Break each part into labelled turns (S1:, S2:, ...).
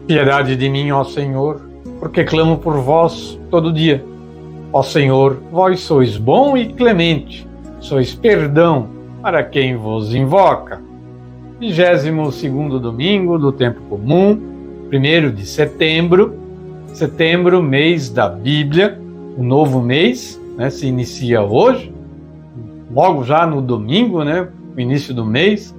S1: Piedade de mim, ó Senhor, porque clamo por vós todo dia. Ó Senhor, vós sois bom e clemente, sois perdão para quem vos invoca. 22º domingo do tempo comum, 1º de setembro, mês da Bíblia, o novo mês, se inicia hoje, logo já no domingo, o início do mês,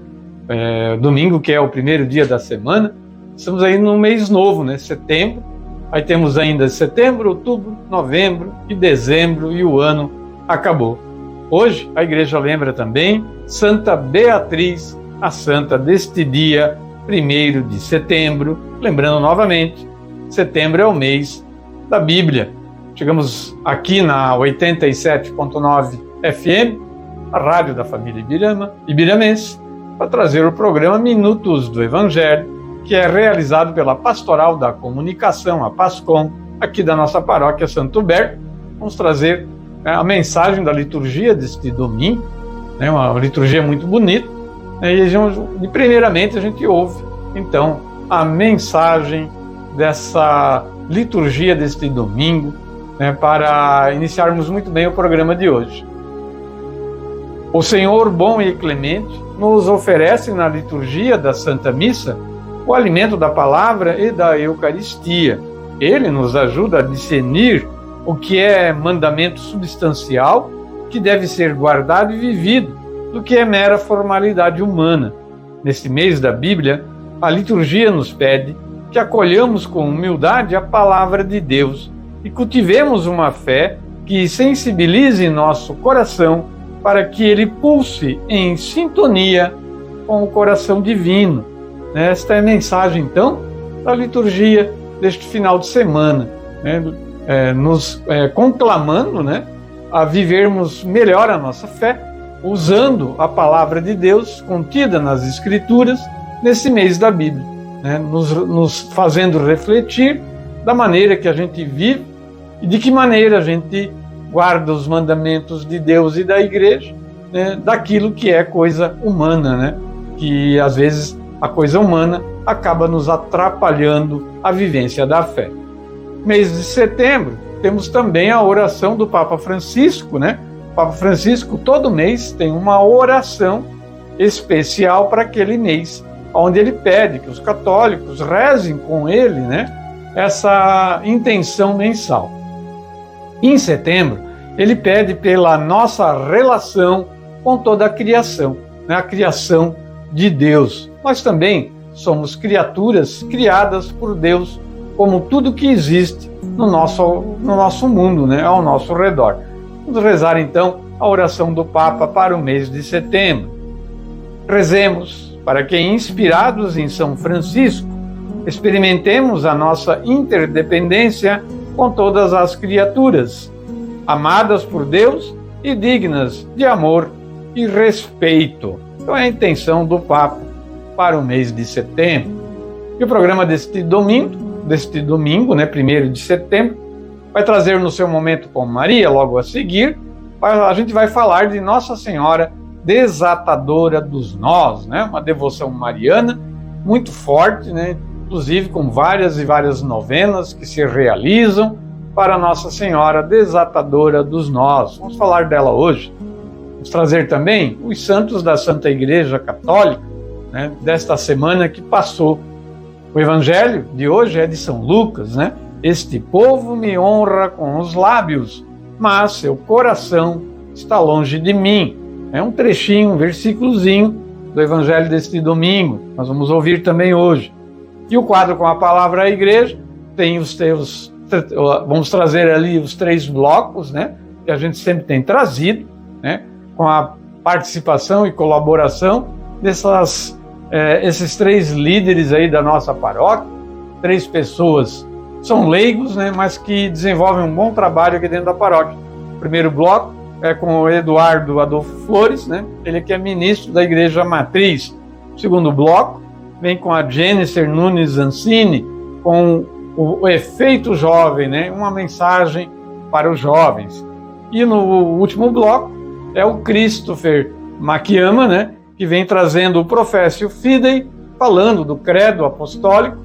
S1: domingo que é o primeiro dia da semana. Estamos aí no mês novo, setembro. Aí temos ainda setembro, outubro, novembro e dezembro e o ano acabou. Hoje a igreja lembra também Santa Beatriz, a santa deste dia, 1º de setembro. Lembrando novamente, setembro é o mês da Bíblia. Chegamos aqui na 87.9 FM, a rádio da família ibiramense, para trazer o programa Minutos do Evangelho, que é realizado pela Pastoral da Comunicação, a PASCOM, aqui da nossa paróquia Santo Huberto. Vamos trazer a mensagem da liturgia deste domingo, uma liturgia muito bonita, e primeiramente a gente ouve, então, a mensagem dessa liturgia deste domingo, para iniciarmos muito bem o programa de hoje. O Senhor, bom e clemente, nos oferece na liturgia da Santa Missa o alimento da palavra e da Eucaristia. Ele nos ajuda a discernir o que é mandamento substancial, que deve ser guardado e vivido, do que é mera formalidade humana. Neste mês da Bíblia, a liturgia nos pede que acolhamos com humildade a palavra de Deus e cultivemos uma fé que sensibilize nosso coração para que ele pulse em sintonia com o coração divino. Esta é a mensagem, então, da liturgia deste final de semana, nos conclamando a vivermos melhor a nossa fé, usando a palavra de Deus contida nas Escrituras nesse mês da Bíblia, nos fazendo refletir da maneira que a gente vive e de que maneira a gente guarda os mandamentos de Deus e da Igreja, daquilo que é coisa humana, que às vezes a coisa humana acaba nos atrapalhando a vivência da fé. Mês de setembro, temos também a oração do Papa Francisco, O Papa Francisco, todo mês, tem uma oração especial para aquele mês, onde ele pede que os católicos rezem com ele, essa intenção mensal. Em setembro, ele pede pela nossa relação com toda a criação, a criação de Deus. Nós também somos criaturas criadas por Deus, como tudo que existe no nosso mundo, ao nosso redor. Vamos rezar então a oração do Papa para o mês de setembro. Rezemos para que, inspirados em São Francisco, experimentemos a nossa interdependência com todas as criaturas, amadas por Deus e dignas de amor e respeito. Então é a intenção do Papa para o mês de setembro. E o programa deste domingo, 1º de setembro, vai trazer no seu Momento com Maria, logo a seguir, a gente vai falar de Nossa Senhora Desatadora dos Nós, uma devoção mariana muito forte, inclusive com várias e várias novenas que se realizam para Nossa Senhora Desatadora dos Nós. Vamos falar dela hoje. Vamos trazer também os santos da Santa Igreja Católica, desta semana que passou. O Evangelho de hoje é de São Lucas, Este povo me honra com os lábios, mas seu coração está longe de mim. É um trechinho, um versículozinho do Evangelho deste domingo. Nós vamos ouvir também hoje. E o quadro com a palavra à igreja tem vamos trazer ali os 3 blocos, que a gente sempre tem trazido, com a participação e colaboração esses 3 líderes aí da nossa paróquia, 3 pessoas, são leigos, mas que desenvolvem um bom trabalho aqui dentro da paróquia. O primeiro bloco é com o Eduardo Adolfo Flores, ele que é ministro da Igreja Matriz. O segundo bloco vem com a Jennifer Nunes Ancini, com o Efeito Jovem, uma mensagem para os jovens. E no último bloco é o Christopher Makiyama, que vem trazendo o Professio Fidei, falando do credo apostólico,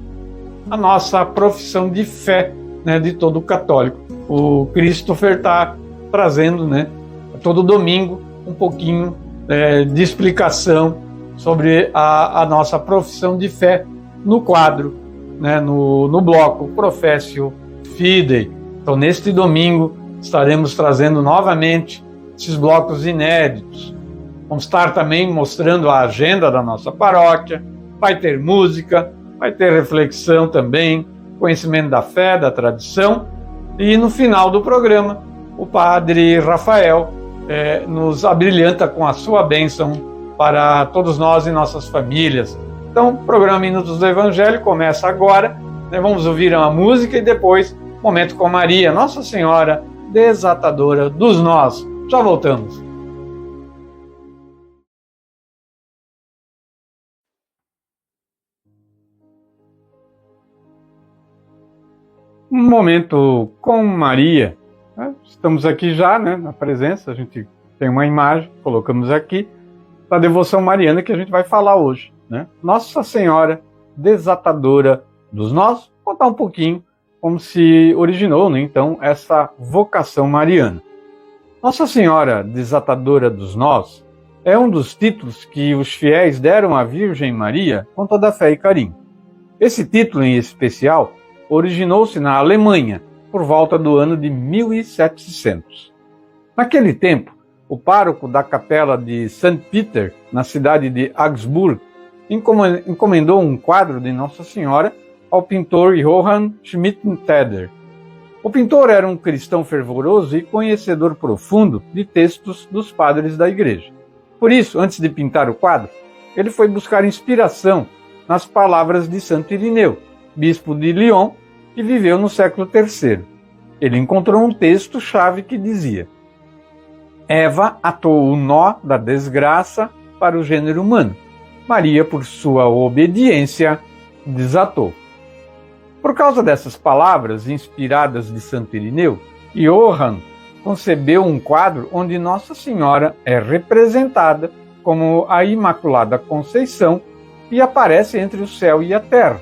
S1: a nossa profissão de fé, né, de todo católico. O Christopher está trazendo, né, todo domingo um pouquinho de explicação sobre a nossa profissão de fé no quadro, né, no bloco Professio Fidei. Então, neste domingo, estaremos trazendo novamente esses blocos inéditos. Vamos estar também mostrando a agenda da nossa paróquia, vai ter música, vai ter reflexão também, conhecimento da fé, da tradição, e no final do programa, o padre Rafael nos abrilhanta com a sua bênção para todos nós e nossas famílias. Então, o programa Minutos do Evangelho começa agora, né? Vamos ouvir uma música e depois, Momento com Maria, Nossa Senhora, desatadora dos nós. Já voltamos. Um momento com Maria. Estamos aqui já, né, na presença, a gente tem uma imagem, colocamos aqui, da devoção mariana que a gente vai falar hoje, né? Nossa Senhora, desatadora dos nós. Vou contar um pouquinho como se originou, né, então, essa vocação mariana. Nossa Senhora, desatadora dos nós, é um dos títulos que os fiéis deram à Virgem Maria com toda a fé e carinho. Esse título em especial originou-se na Alemanha, por volta do ano de 1700. Naquele tempo, o pároco da capela de St. Peter, na cidade de Augsburg, encomendou um quadro de Nossa Senhora ao pintor Johann Schmittenteder. O pintor era um cristão fervoroso e conhecedor profundo de textos dos padres da igreja. Por isso, antes de pintar o quadro, ele foi buscar inspiração nas palavras de Santo Irineu, bispo de Lyon, que viveu no século III. Ele encontrou um texto-chave que dizia: Eva atou o nó da desgraça para o gênero humano. Maria, por sua obediência, desatou. Por causa dessas palavras inspiradas de Santo Irineu, Johann concebeu um quadro onde Nossa Senhora é representada como a Imaculada Conceição e aparece entre o céu e a terra.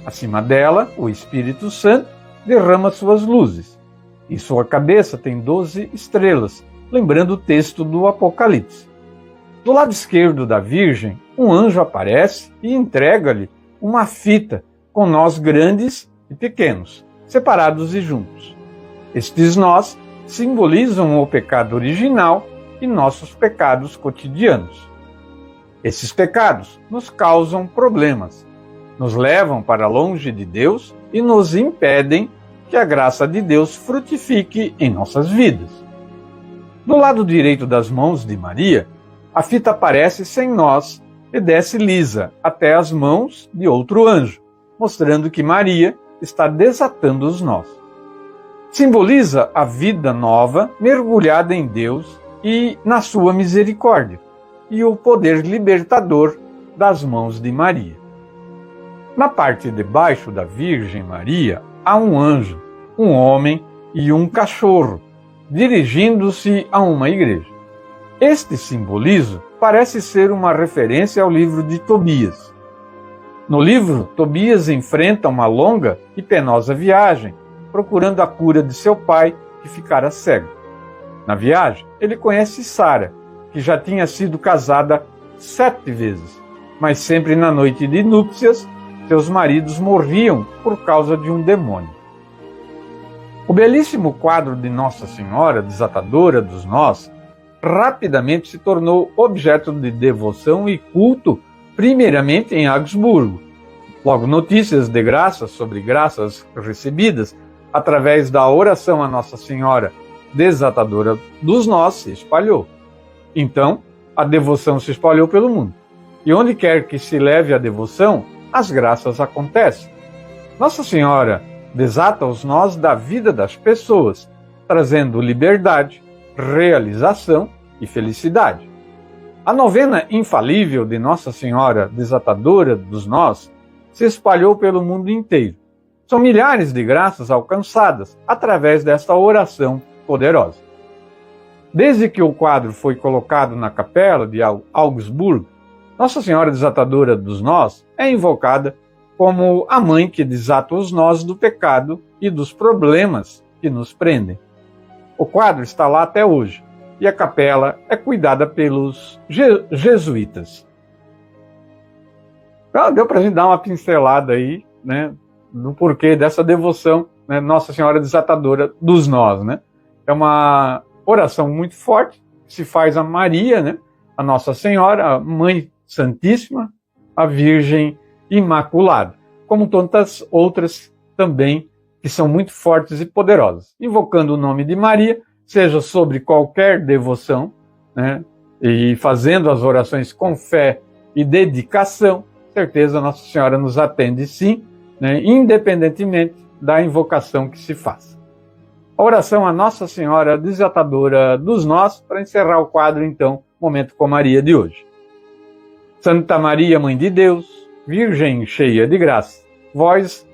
S1: Acima dela, o Espírito Santo derrama suas luzes, e sua cabeça tem 12 estrelas, lembrando o texto do Apocalipse. Do lado esquerdo da Virgem, um anjo aparece e entrega-lhe uma fita com nós grandes e pequenos, separados e juntos. Estes nós simbolizam o pecado original e nossos pecados cotidianos. Esses pecados nos causam problemas, nos levam para longe de Deus e nos impedem que a graça de Deus frutifique em nossas vidas. Do lado direito das mãos de Maria, a fita aparece sem nós e desce lisa até as mãos de outro anjo, mostrando que Maria está desatando os nós. Simboliza a vida nova mergulhada em Deus e na sua misericórdia, e o poder libertador das mãos de Maria. Na parte de baixo da Virgem Maria há um anjo, um homem e um cachorro, dirigindo-se a uma igreja. Este simbolismo parece ser uma referência ao livro de Tobias. No livro, Tobias enfrenta uma longa e penosa viagem, procurando a cura de seu pai, que ficara cego. Na viagem, ele conhece Sara, que já tinha sido casada 7 vezes, mas sempre na noite de núpcias, seus maridos morriam por causa de um demônio. O belíssimo quadro de Nossa Senhora, desatadora dos nós, rapidamente se tornou objeto de devoção e culto, primeiramente em Augsburgo. Logo, notícias de graças sobre graças recebidas através da oração a Nossa Senhora, desatadora dos nós, se espalhou. Então, a devoção se espalhou pelo mundo. E onde quer que se leve a devoção, as graças acontecem. Nossa Senhora desata os nós da vida das pessoas, trazendo liberdade, realização e felicidade. A novena infalível de Nossa Senhora, desatadora dos nós, se espalhou pelo mundo inteiro. São milhares de graças alcançadas através desta oração poderosa. Desde que o quadro foi colocado na capela de Augsburgo, Nossa Senhora desatadora dos nós é invocada como a mãe que desata os nós do pecado e dos problemas que nos prendem. O quadro está lá até hoje e a capela é cuidada pelos jesuítas. Então, deu para a gente dar uma pincelada aí, né, do porquê dessa devoção, né, Nossa Senhora Desatadora dos Nós, né? É uma oração muito forte que se faz a Maria, né, a Nossa Senhora, a Mãe Santíssima, a Virgem Imaculada, como tantas outras também que são muito fortes e poderosas. Invocando o nome de Maria, seja sobre qualquer devoção, né, e fazendo as orações com fé e dedicação, certeza Nossa Senhora nos atende sim, né, independentemente da invocação que se faça. A oração a Nossa Senhora Desatadora dos Nós, para encerrar o quadro, então, Momento com Maria de hoje. Santa Maria, Mãe de Deus, Virgem cheia de graça, vós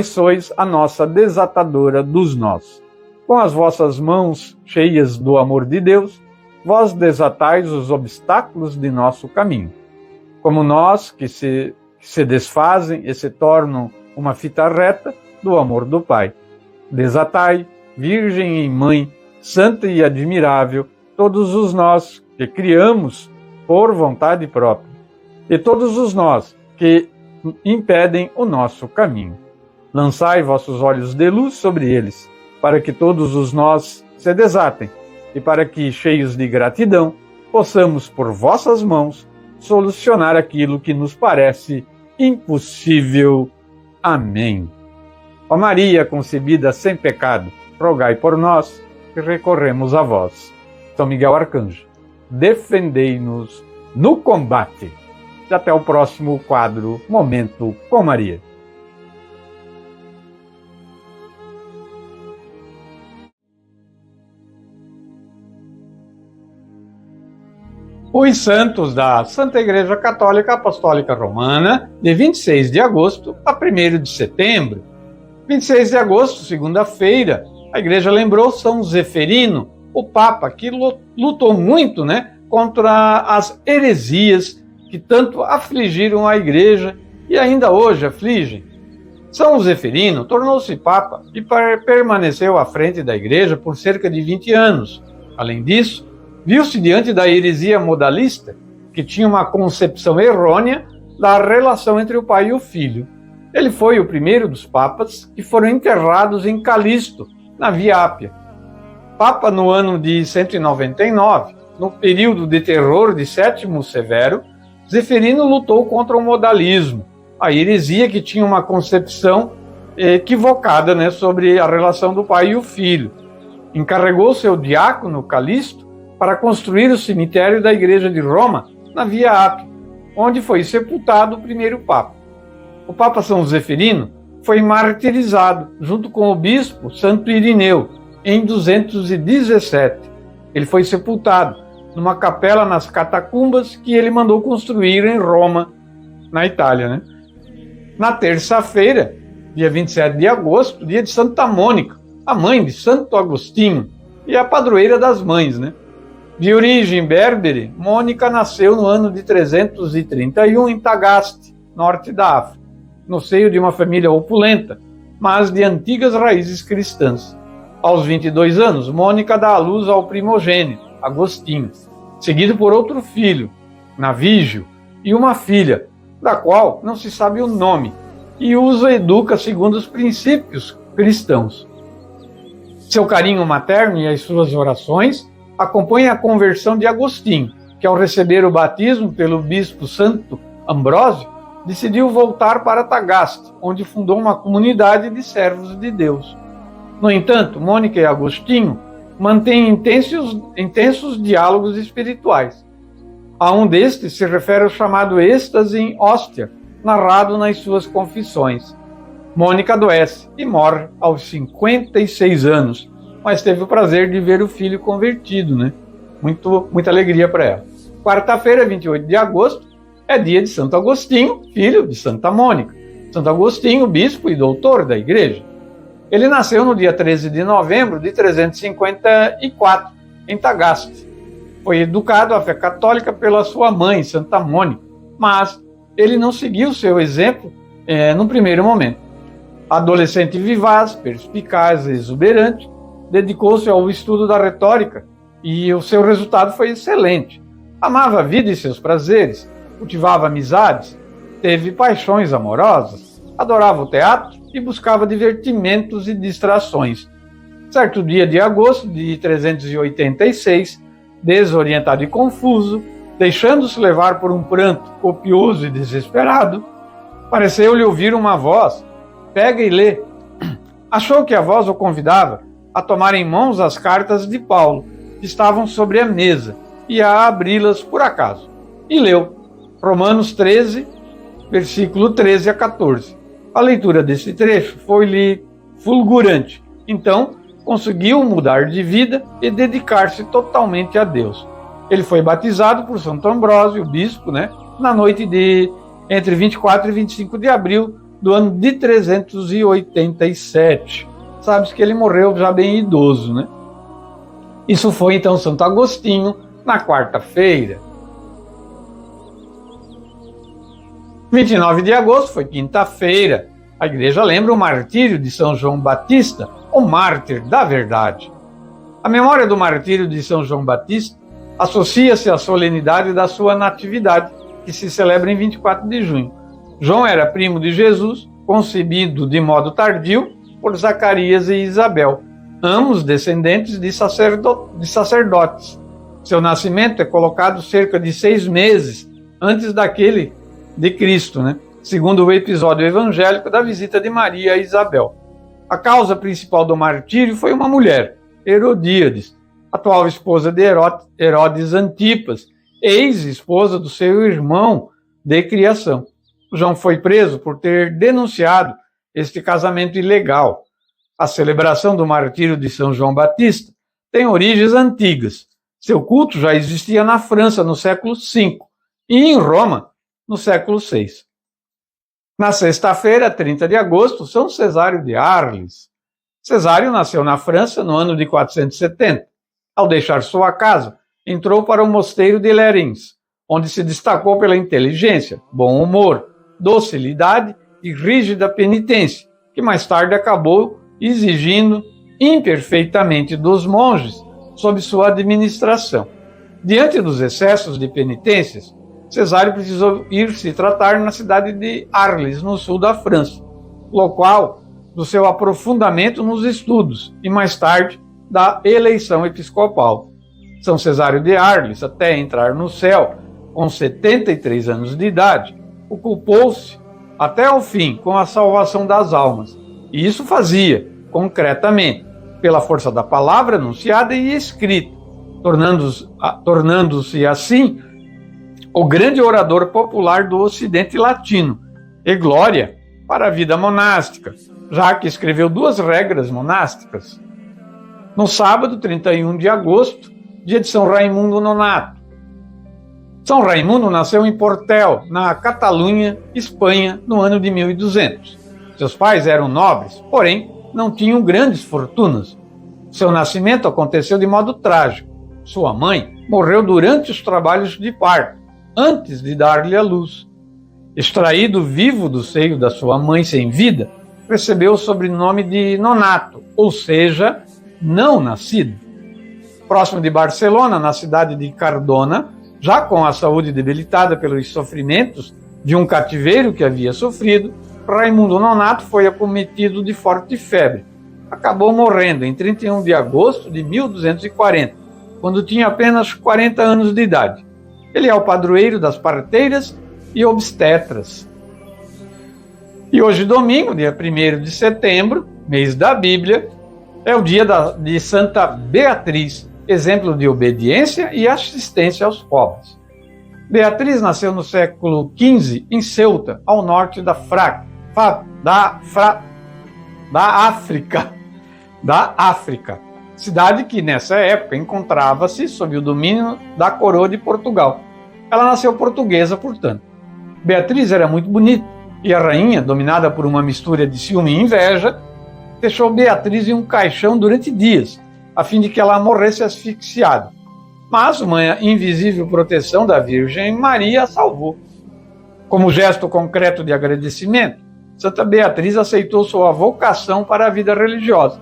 S1: sois a nossa desatadora dos nós. Com as vossas mãos cheias do amor de Deus, vós desatais os obstáculos de nosso caminho. Como nós que se desfazem e se tornam uma fita reta do amor do Pai. Desatai, Virgem e Mãe, santa e admirável, todos os nós que criamos por vontade própria, e todos os nós que impedem o nosso caminho. Lançai vossos olhos de luz sobre eles, para que todos os nós se desatem, e para que, cheios de gratidão, possamos, por vossas mãos, solucionar aquilo que nos parece impossível. Amém. Ó Maria, concebida sem pecado, rogai por nós que recorremos a vós. São Miguel Arcanjo, defendei-nos no combate. E até o próximo quadro Momento com Maria. Os santos da Santa Igreja Católica Apostólica Romana, de 26 de agosto a 1º de setembro. 26 de agosto, segunda-feira, a Igreja lembrou São Zeferino, o Papa, que lutou muito, né, contra as heresias que tanto afligiram a Igreja e ainda hoje afligem. São Zeferino tornou-se Papa e permaneceu à frente da Igreja por cerca de 20 anos. Além disso, viu-se diante da heresia modalista, que tinha uma concepção errônea da relação entre o Pai e o Filho. Ele foi o primeiro dos papas que foram enterrados em Calisto, na Via Ápia. Papa no ano de 199, no período de terror de Sétimo Severo, Zeferino lutou contra o modalismo, a heresia que tinha uma concepção equivocada, né, sobre a relação do Pai e o Filho. Encarregou seu diácono Calisto para construir o cemitério da Igreja de Roma, na Via Ápia, onde foi sepultado o primeiro Papa. O Papa São Zeferino foi martirizado, junto com o bispo Santo Irineu, em 217. Ele foi sepultado numa capela nas catacumbas que ele mandou construir em Roma, na Itália, né? Na terça-feira, dia 27 de agosto, dia de Santa Mônica, a mãe de Santo Agostinho e a padroeira das mães, né? De origem berbere, Mônica nasceu no ano de 331 em Tagaste, norte da África, no seio de uma família opulenta, mas de antigas raízes cristãs. Aos 22 anos, Mônica dá à luz ao primogênito, Agostinho, seguido por outro filho, Navígio, e uma filha, da qual não se sabe o nome, e usa e educa segundo os princípios cristãos. Seu carinho materno e as suas orações acompanham a conversão de Agostinho, que ao receber o batismo pelo bispo Santo Ambrósio, decidiu voltar para Tagaste, onde fundou uma comunidade de servos de Deus. No entanto, Mônica e Agostinho mantêm intensos diálogos espirituais. A um destes se refere ao chamado êxtase em hóstia, narrado nas suas confissões. Mônica adoece e morre aos 56 anos, mas teve o prazer de ver o filho convertido, né? Muita alegria para ela. Quarta-feira, 28 de agosto, é dia de Santo Agostinho, filho de Santa Mônica. Santo Agostinho, bispo e doutor da Igreja. Ele nasceu no dia 13 de novembro de 354, em Tagaste. Foi educado à fé católica pela sua mãe, Santa Mônica, mas ele não seguiu seu exemplo no primeiro momento. Adolescente vivaz, perspicaz e exuberante, dedicou-se ao estudo da retórica e o seu resultado foi excelente. Amava a vida e seus prazeres, cultivava amizades, teve paixões amorosas, adorava o teatro e buscava divertimentos e distrações. Certo dia de agosto de 386, desorientado e confuso, deixando-se levar por um pranto copioso e desesperado, pareceu-lhe ouvir uma voz: pega e lê. Achou que a voz o convidava a tomar em mãos as cartas de Paulo, que estavam sobre a mesa, e a abri-las por acaso. E leu Romanos 13, versículo 13 a 14. A leitura desse trecho foi-lhe fulgurante. Então, conseguiu mudar de vida e dedicar-se totalmente a Deus. Ele foi batizado por Santo Ambrósio, o bispo, na noite de entre 24 e 25 de abril do ano de 387. Sabes que ele morreu já bem idoso, Isso foi então Santo Agostinho na quarta-feira. 29 de agosto foi quinta-feira. A igreja lembra o martírio de São João Batista, o mártir da verdade. A memória do martírio de São João Batista associa-se à solenidade da sua natividade, que se celebra em 24 de junho. João era primo de Jesus, concebido de modo tardio por Zacarias e Isabel, ambos descendentes de sacerdotes. Seu nascimento é colocado cerca de 6 meses antes daquele de Cristo, segundo o episódio evangélico da visita de Maria a Isabel. A causa principal do martírio foi uma mulher, Herodíades, atual esposa de Herodes Antipas, ex-esposa do seu irmão de criação. João foi preso por ter denunciado este casamento ilegal. A celebração do martírio de São João Batista tem origens antigas. Seu culto já existia na França no século V e em Roma no século VI. Na sexta-feira, 30 de agosto, São Cesário de Arles. Cesário nasceu na França no ano de 470. Ao deixar sua casa, entrou para o mosteiro de Lerins, onde se destacou pela inteligência, bom humor, docilidade e rígida penitência, que mais tarde acabou exigindo imperfeitamente dos monges sob sua administração. Diante dos excessos de penitências, Cesário precisou ir se tratar na cidade de Arles, no sul da França, local do seu aprofundamento nos estudos e, mais tarde, da eleição episcopal. São Cesário de Arles, até entrar no céu, com 73 anos de idade, ocupou-se até ao fim com a salvação das almas, e isso fazia, concretamente, pela força da palavra anunciada e escrita, tornando-se assim o grande orador popular do Ocidente Latino, e glória para a vida monástica, já que escreveu 2 regras monásticas. No sábado, 31 de agosto, dia de São Raimundo Nonato. São Raimundo nasceu em Portel, na Catalunha, Espanha, no ano de 1200. Seus pais eram nobres, porém não tinham grandes fortunas. Seu nascimento aconteceu de modo trágico. Sua mãe morreu durante os trabalhos de parto, antes de dar-lhe a luz. Extraído vivo do seio da sua mãe sem vida, recebeu o sobrenome de Nonato, ou seja, não nascido. Próximo de Barcelona, na cidade de Cardona, já com a saúde debilitada pelos sofrimentos de um cativeiro que havia sofrido, Raimundo Nonato foi acometido de forte febre. Acabou morrendo em 31 de agosto de 1240, quando tinha apenas 40 anos de idade. Ele é o padroeiro das parteiras e obstetras. E hoje, domingo, dia 1º de setembro, mês da Bíblia, é o dia de Santa Beatriz, exemplo de obediência e assistência aos pobres. Beatriz nasceu no século XV em Ceuta, ao norte da África, cidade que nessa época encontrava-se sob o domínio da coroa de Portugal. Ela nasceu portuguesa, portanto. Beatriz era muito bonita e a rainha, dominada por uma mistura de ciúme e inveja, deixou Beatriz em um caixão durante dias, a fim de que ela morresse asfixiada. Mas uma invisível proteção da Virgem Maria a salvou. Como gesto concreto de agradecimento, Santa Beatriz aceitou sua vocação para a vida religiosa.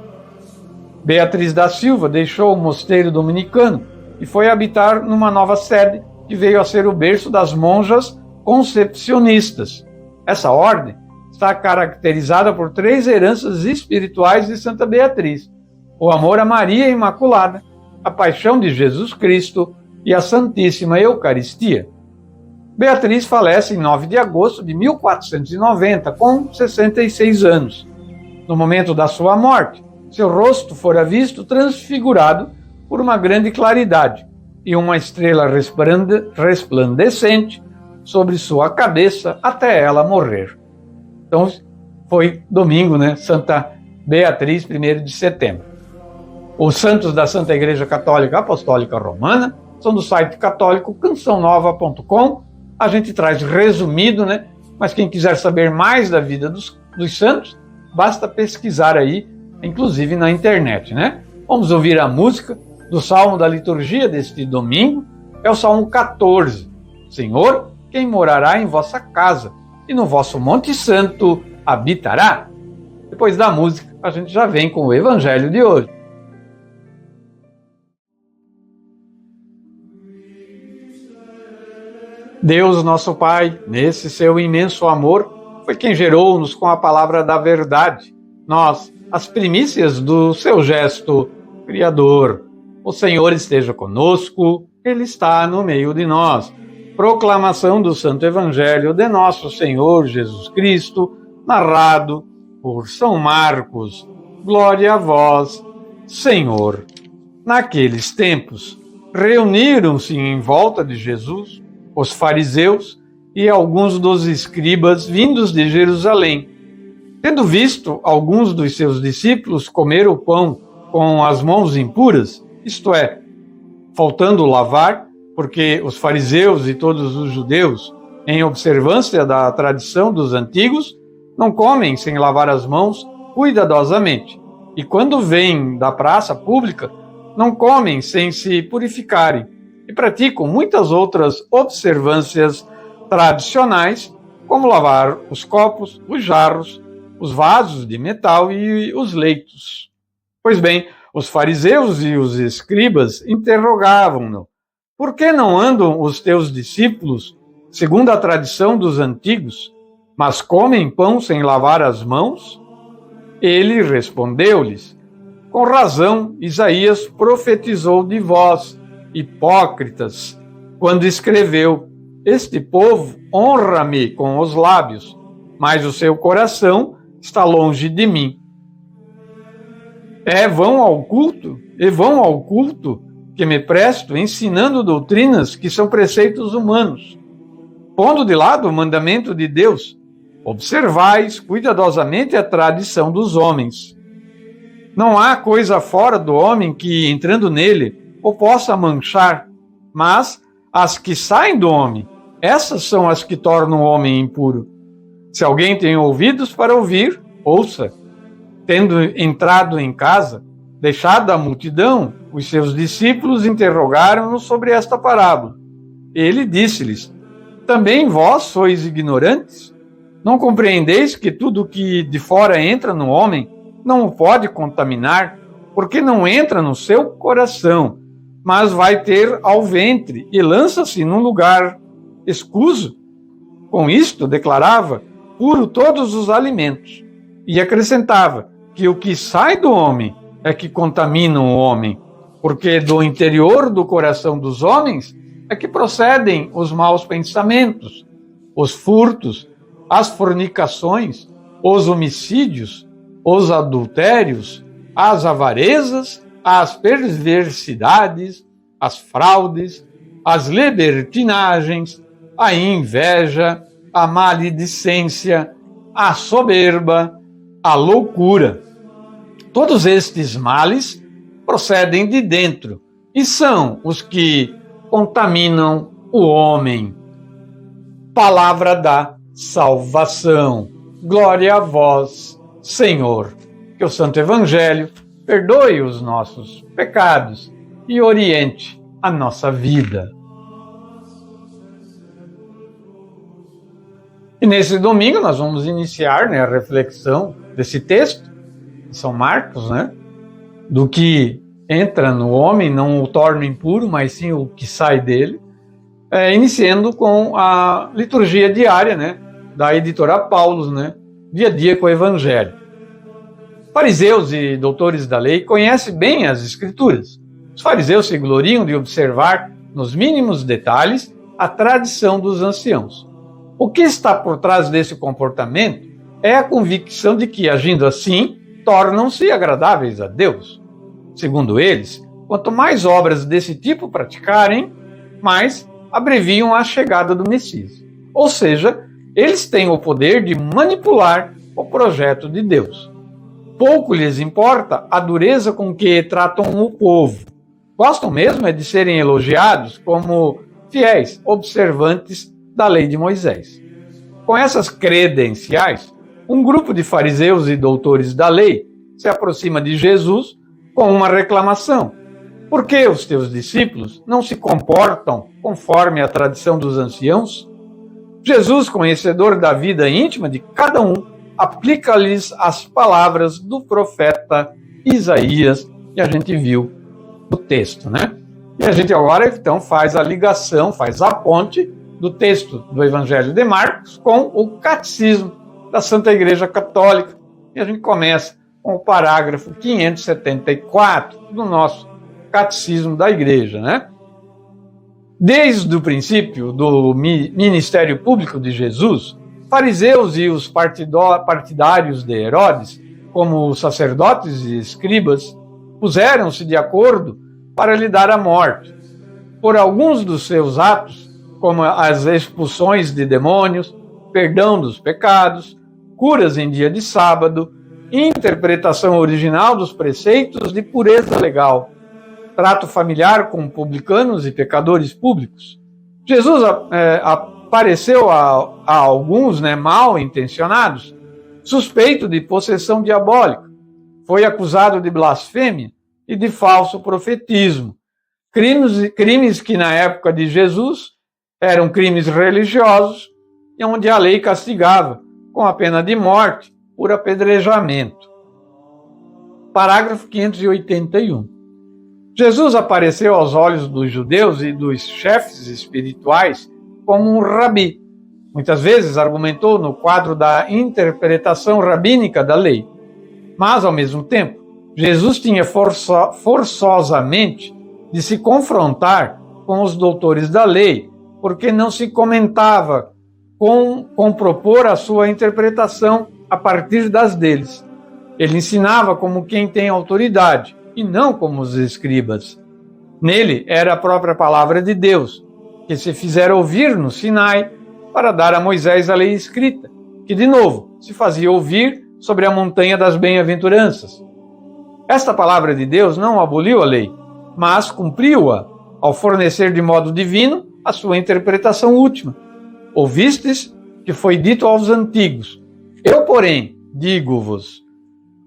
S1: Beatriz da Silva deixou o mosteiro dominicano e foi habitar numa nova sede que veio a ser o berço das monjas concepcionistas. Essa ordem está caracterizada por 3 heranças espirituais de Santa Beatriz: o amor a Maria Imaculada, a paixão de Jesus Cristo e a Santíssima Eucaristia. Beatriz falece em 9 de agosto de 1490, com 66 anos. No momento da sua morte, seu rosto fora visto transfigurado por uma grande claridade e uma estrela resplandecente sobre sua cabeça até ela morrer. Então, foi domingo, né? Santa Beatriz, 1º de setembro. Os santos da Santa Igreja Católica Apostólica Romana são do site católico cançãonova.com. A gente traz resumido, né? Mas quem quiser saber mais da vida dos santos, basta pesquisar aí, inclusive na internet, né? Vamos ouvir a música do Salmo da liturgia deste domingo. É o Salmo 14. Senhor, quem morará em vossa casa e no vosso Monte Santo habitará? Depois da música, a gente já vem com o Evangelho de hoje. Deus, nosso Pai, nesse seu imenso amor, foi quem gerou-nos com a palavra da verdade. Nós, as primícias do seu gesto criador. O Senhor esteja conosco, Ele está no meio de nós. Proclamação do Santo Evangelho de nosso Senhor Jesus Cristo, narrado por São Marcos. Glória a vós, Senhor. Naqueles tempos, reuniram-se em volta de Jesus os fariseus e alguns dos escribas vindos de Jerusalém. Tendo visto alguns dos seus discípulos comer o pão com as mãos impuras, isto é, faltando lavar, porque os fariseus e todos os judeus, em observância da tradição dos antigos, não comem sem lavar as mãos cuidadosamente, e quando vêm da praça pública, não comem sem se purificarem, e praticam muitas outras observâncias tradicionais, como lavar os copos, os jarros, os vasos de metal e os leitos. Pois bem, os fariseus e os escribas interrogavam-no: por que não andam os teus discípulos, segundo a tradição dos antigos, mas comem pão sem lavar as mãos? Ele respondeu-lhes: com razão, Isaías profetizou de vós, hipócritas, quando escreveu: este povo honra-me com os lábios, mas o seu coração está longe de mim. Vão ao culto que me presto, ensinando doutrinas que são preceitos humanos. Pondo de lado o mandamento de Deus, observais cuidadosamente a tradição dos homens. Não há coisa fora do homem que, entrando nele, o possa manchar, mas as que saem do homem, essas são as que tornam o homem impuro. Se alguém tem ouvidos para ouvir, ouça. Tendo entrado em casa, deixada a multidão, os seus discípulos interrogaram-no sobre esta parábola. Ele disse-lhes: também vós sois ignorantes? Não compreendeis que tudo que de fora entra no homem não o pode contaminar, porque não entra no seu coração, mas vai ter ao ventre e lança-se num lugar escuso? Com isto, declarava, puro todos os alimentos. E acrescentava que o que sai do homem é que contamina o homem, porque do interior do coração dos homens é que procedem os maus pensamentos, os furtos, as fornicações, os homicídios, os adultérios, as avarezas, as perversidades, as fraudes, as libertinagens, a inveja, a maledicência, a soberba, a loucura. Todos estes males procedem de dentro e são os que contaminam o homem. Palavra da salvação. Glória a vós, Senhor. Que o Santo Evangelho perdoe os nossos pecados e oriente a nossa vida. E nesse domingo nós vamos iniciar, a reflexão desse texto, de São Marcos, do que entra no homem, não o torna impuro, mas sim o que sai dele, iniciando com a liturgia diária, da editora Paulus, dia a dia com o Evangelho. Fariseus e doutores da lei conhecem bem as Escrituras. Os fariseus se gloriam de observar, nos mínimos detalhes, a tradição dos anciãos. O que está por trás desse comportamento é a convicção de que, agindo assim, tornam-se agradáveis a Deus. Segundo eles, quanto mais obras desse tipo praticarem, mais abreviam a chegada do Messias. Ou seja, eles têm o poder de manipular o projeto de Deus. Pouco lhes importa a dureza com que tratam o povo. Gostam mesmo é de serem elogiados como fiéis observantes da lei de Moisés. Com essas credenciais, um grupo de fariseus e doutores da lei se aproxima de Jesus com uma reclamação. Por que os teus discípulos não se comportam conforme a tradição dos anciãos? Jesus, conhecedor da vida íntima de cada um, aplica-lhes as palavras do profeta Isaías, que a gente viu no texto, E a gente agora, então, faz a ligação, faz a ponte do texto do Evangelho de Marcos com o Catecismo da Santa Igreja Católica. E a gente começa com o parágrafo 574 do nosso Catecismo da Igreja, Desde o princípio do ministério público de Jesus, fariseus e os partidários de Herodes, como os sacerdotes e escribas, puseram-se de acordo para lhe dar a morte. Por alguns dos seus atos, como as expulsões de demônios, perdão dos pecados, curas em dia de sábado, interpretação original dos preceitos de pureza legal, trato familiar com publicanos e pecadores públicos. Jesus apareceu a alguns mal intencionados, suspeito de possessão diabólica, foi acusado de blasfêmia e de falso profetismo, crimes que na época de Jesus eram crimes religiosos e onde a lei castigava com a pena de morte por apedrejamento. Parágrafo 581. Jesus apareceu aos olhos dos judeus e dos chefes espirituais como um rabi. Muitas vezes argumentou no quadro da interpretação rabínica da lei. Mas, ao mesmo tempo, Jesus tinha forçosamente de se confrontar com os doutores da lei, porque não se comentava com propor a sua interpretação a partir das deles. Ele ensinava como quem tem autoridade, e não como os escribas. Nele era a própria palavra de Deus, que se fizera ouvir no Sinai para dar a Moisés a lei escrita, que de novo se fazia ouvir sobre a montanha das bem-aventuranças. Esta palavra de Deus não aboliu a lei, mas cumpriu-a ao fornecer de modo divino a sua interpretação última. Ouvistes que foi dito aos antigos: eu, porém, digo-vos.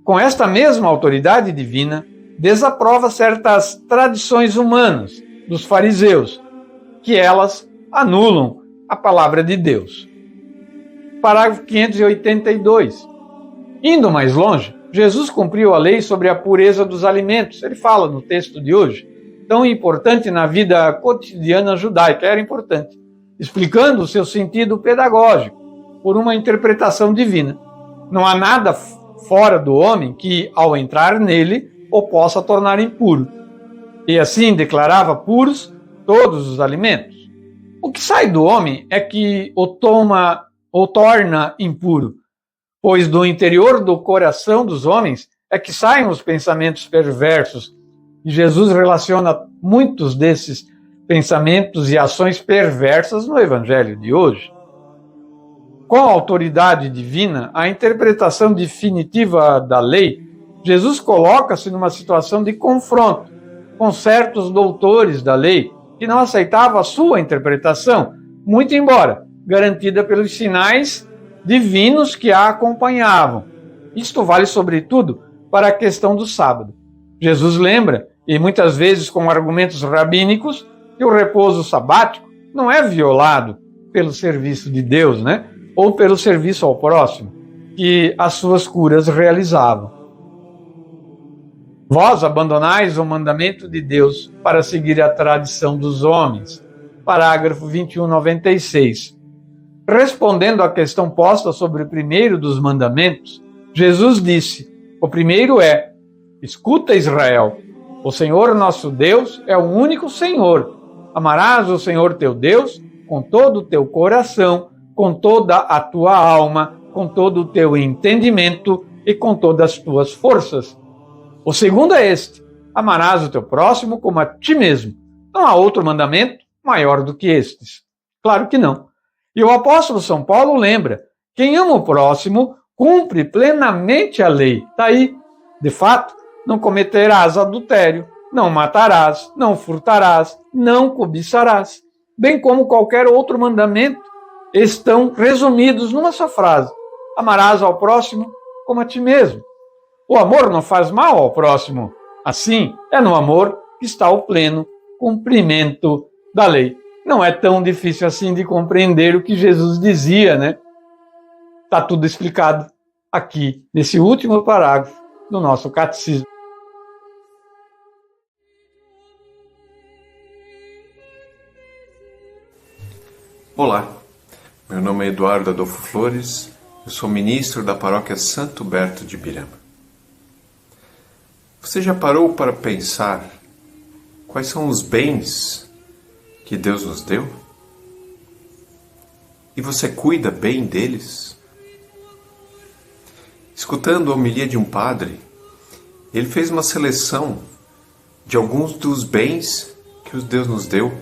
S1: Com esta mesma autoridade divina, desaprova certas tradições humanas dos fariseus, que elas anulam a palavra de Deus. Parágrafo 582. Indo mais longe, Jesus cumpriu a lei sobre a pureza dos alimentos. Ele fala no texto de hoje, tão importante na vida cotidiana judaica, era importante, explicando o seu sentido pedagógico por uma interpretação divina. Não há nada fora do homem que, ao entrar nele, o possa tornar impuro. E assim declarava puros todos os alimentos. O que sai do homem é que o torna impuro, pois do interior do coração dos homens é que saem os pensamentos perversos. E Jesus relaciona muitos desses pensamentos e ações perversas no Evangelho de hoje. Com a autoridade divina, a interpretação definitiva da lei, Jesus coloca-se numa situação de confronto com certos doutores da lei que não aceitavam a sua interpretação, muito embora garantida pelos sinais divinos que a acompanhavam. Isto vale, sobretudo, para a questão do sábado. Jesus lembra, e muitas vezes com argumentos rabínicos, que o repouso sabático não é violado pelo serviço de Deus, ou pelo serviço ao próximo que as suas curas realizavam. Vós abandonais o mandamento de Deus para seguir a tradição dos homens. Parágrafo 2196. Respondendo à questão posta sobre o primeiro dos mandamentos, Jesus disse: o primeiro é: escuta, Israel, o Senhor nosso Deus é o único Senhor. Amarás o Senhor teu Deus com todo o teu coração, com toda a tua alma, com todo o teu entendimento e com todas as tuas forças. O segundo é este: amarás o teu próximo como a ti mesmo. Não há outro mandamento maior do que estes. Claro que não. E o apóstolo São Paulo lembra: quem ama o próximo cumpre plenamente a lei. Está aí. De fato, não cometerás adultério, não matarás, não furtarás, não cobiçarás, bem como qualquer outro mandamento, estão resumidos numa só frase: amarás ao próximo como a ti mesmo. O amor não faz mal ao próximo. Assim, é no amor que está o pleno cumprimento da lei. Não é tão difícil assim de compreender o que Jesus dizia, né? Está tudo explicado aqui, nesse último parágrafo do nosso catecismo.
S2: Olá, meu nome é Eduardo Adolfo Flores, eu sou ministro da paróquia Santo Huberto de Ibirama. Você já parou para pensar quais são os bens que Deus nos deu? E você cuida bem deles? Escutando a homilia de um padre, ele fez uma seleção de alguns dos bens que Deus nos deu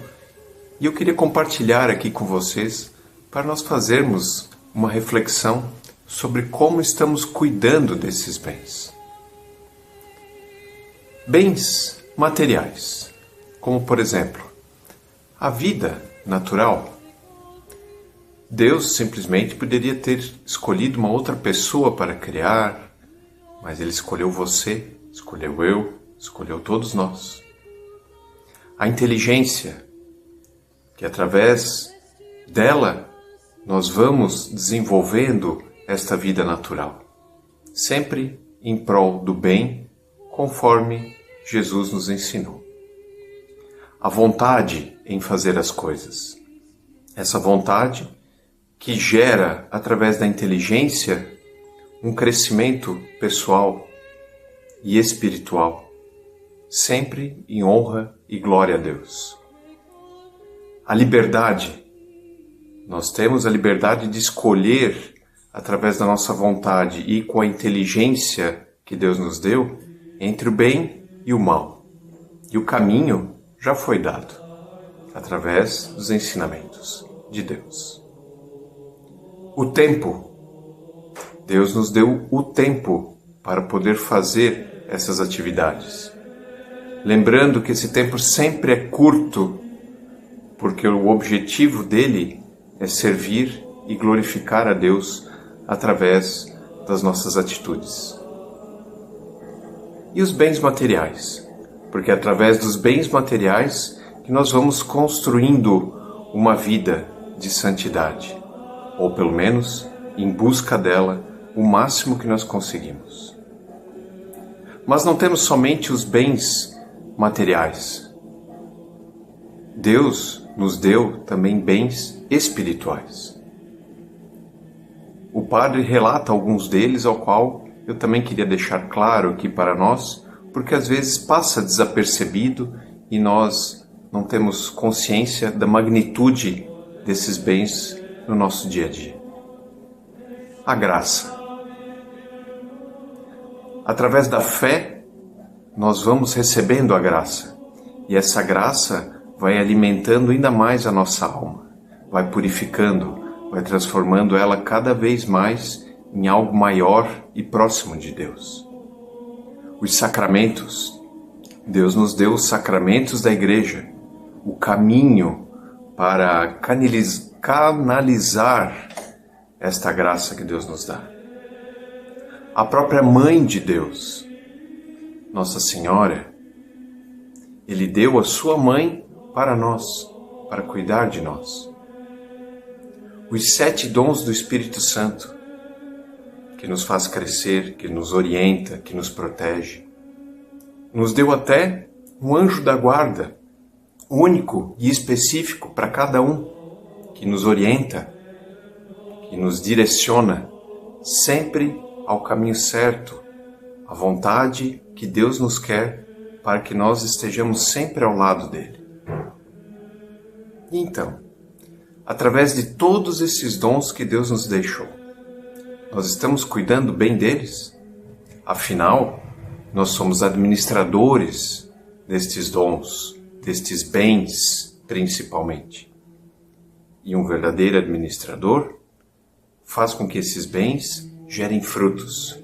S2: e eu queria compartilhar aqui com vocês para nós fazermos uma reflexão sobre como estamos cuidando desses bens. Bens materiais, como por exemplo, a vida natural. Deus simplesmente poderia ter escolhido uma outra pessoa para criar, mas Ele escolheu você, escolheu eu, escolheu todos nós. A inteligência, que através dela nós vamos desenvolvendo esta vida natural, sempre em prol do bem, conforme Jesus nos ensinou. A vontade em fazer as coisas. Essa vontade que gera, através da inteligência, um crescimento pessoal e espiritual, sempre em honra e glória a Deus. A liberdade. Nós temos a liberdade de escolher, através da nossa vontade e com a inteligência que Deus nos deu, entre o bem e o mal. E o caminho já foi dado, através dos ensinamentos de Deus. O tempo. Deus nos deu o tempo para poder fazer essas atividades. Lembrando que esse tempo sempre é curto, porque o objetivo dele é servir e glorificar a Deus através das nossas atitudes. E os bens materiais, porque é através dos bens materiais que nós vamos construindo uma vida de santidade, ou pelo menos em busca dela o máximo que nós conseguimos. Mas não temos somente os bens materiais. Deus nos deu também bens espirituais. O padre relata alguns deles, ao qual eu também queria deixar claro aqui para nós, porque às vezes passa desapercebido e nós não temos consciência da magnitude desses bens no nosso dia a dia. A graça. Através da fé, nós vamos recebendo a graça, e essa graça vai alimentando ainda mais a nossa alma, vai purificando, vai transformando ela cada vez mais em algo maior e próximo de Deus. Os sacramentos. Deus nos deu os sacramentos da igreja, o caminho para canalizar esta graça que Deus nos dá. A própria Mãe de Deus, Nossa Senhora, Ele deu a sua mãe para nós, para cuidar de nós. os 7 dons do Espírito Santo, que nos faz crescer, que nos orienta, que nos protege. Nos deu até um anjo da guarda, único e específico para cada um, que nos orienta, que nos direciona sempre ao caminho certo, à vontade que Deus nos quer para que nós estejamos sempre ao lado dele. E então, através de todos esses dons que Deus nos deixou, nós estamos cuidando bem deles? Afinal, nós somos administradores destes dons, destes bens, principalmente. E um verdadeiro administrador faz com que esses bens gerem frutos.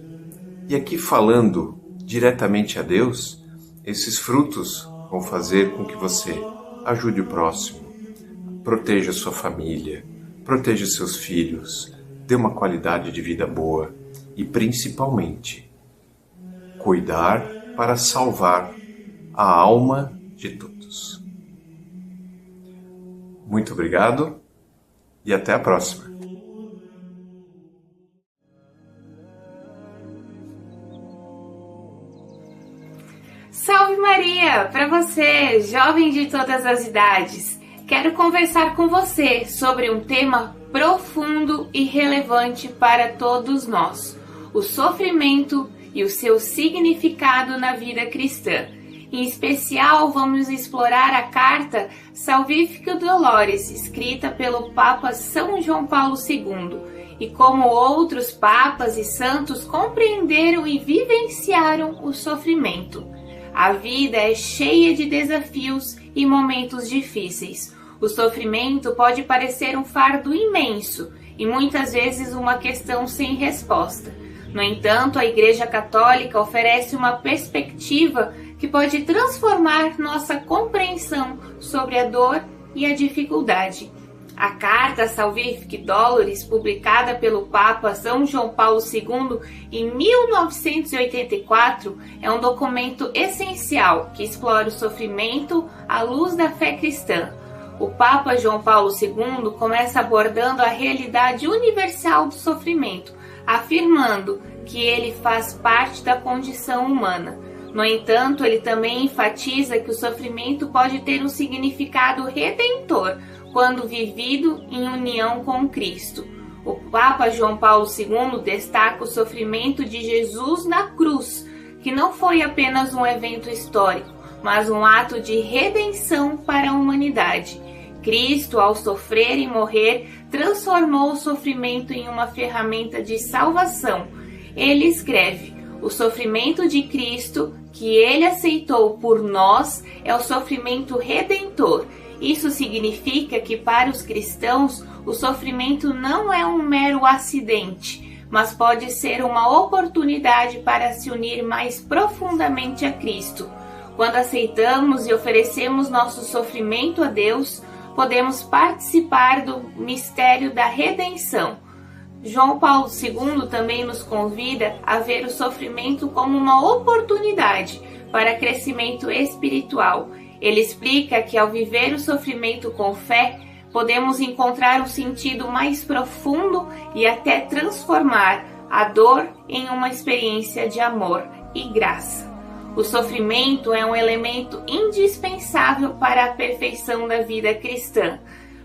S2: E aqui, falando diretamente a Deus, esses frutos vão fazer com que você ajude o próximo, proteja sua família, proteja seus filhos, dê uma qualidade de vida boa e, principalmente, cuidar para salvar a alma de todos. Muito obrigado e até a próxima.
S3: Salve Maria! Para você, jovem de todas as idades, quero conversar com você sobre um tema profundo e relevante para todos nós: o sofrimento e o seu significado na vida cristã. Em especial, vamos explorar a carta Salvifica Dolores, escrita pelo Papa São João Paulo II, e como outros papas e santos compreenderam e vivenciaram o sofrimento. A vida é cheia de desafios e momentos difíceis. O sofrimento pode parecer um fardo imenso e muitas vezes uma questão sem resposta. No entanto, a Igreja Católica oferece uma perspectiva que pode transformar nossa compreensão sobre a dor e a dificuldade. A carta Salvifica Dolores, publicada pelo Papa São João Paulo II em 1984, é um documento essencial que explora o sofrimento à luz da fé cristã. O Papa João Paulo II começa abordando a realidade universal do sofrimento, afirmando que ele faz parte da condição humana. No entanto, ele também enfatiza que o sofrimento pode ter um significado redentor quando vivido em união com Cristo. O Papa João Paulo II destaca o sofrimento de Jesus na cruz, que não foi apenas um evento histórico, mas um ato de redenção para a humanidade. Cristo, ao sofrer e morrer, transformou o sofrimento em uma ferramenta de salvação. Ele escreve: o sofrimento de Cristo, que ele aceitou por nós, é o sofrimento redentor. Isso significa que para os cristãos o sofrimento não é um mero acidente, mas pode ser uma oportunidade para se unir mais profundamente a Cristo. Quando aceitamos e oferecemos nosso sofrimento a Deus, podemos participar do mistério da redenção. João Paulo II também nos convida a ver o sofrimento como uma oportunidade para crescimento espiritual. Ele explica que ao viver o sofrimento com fé, podemos encontrar um sentido mais profundo e até transformar a dor em uma experiência de amor e graça. O sofrimento é um elemento indispensável para a perfeição da vida cristã.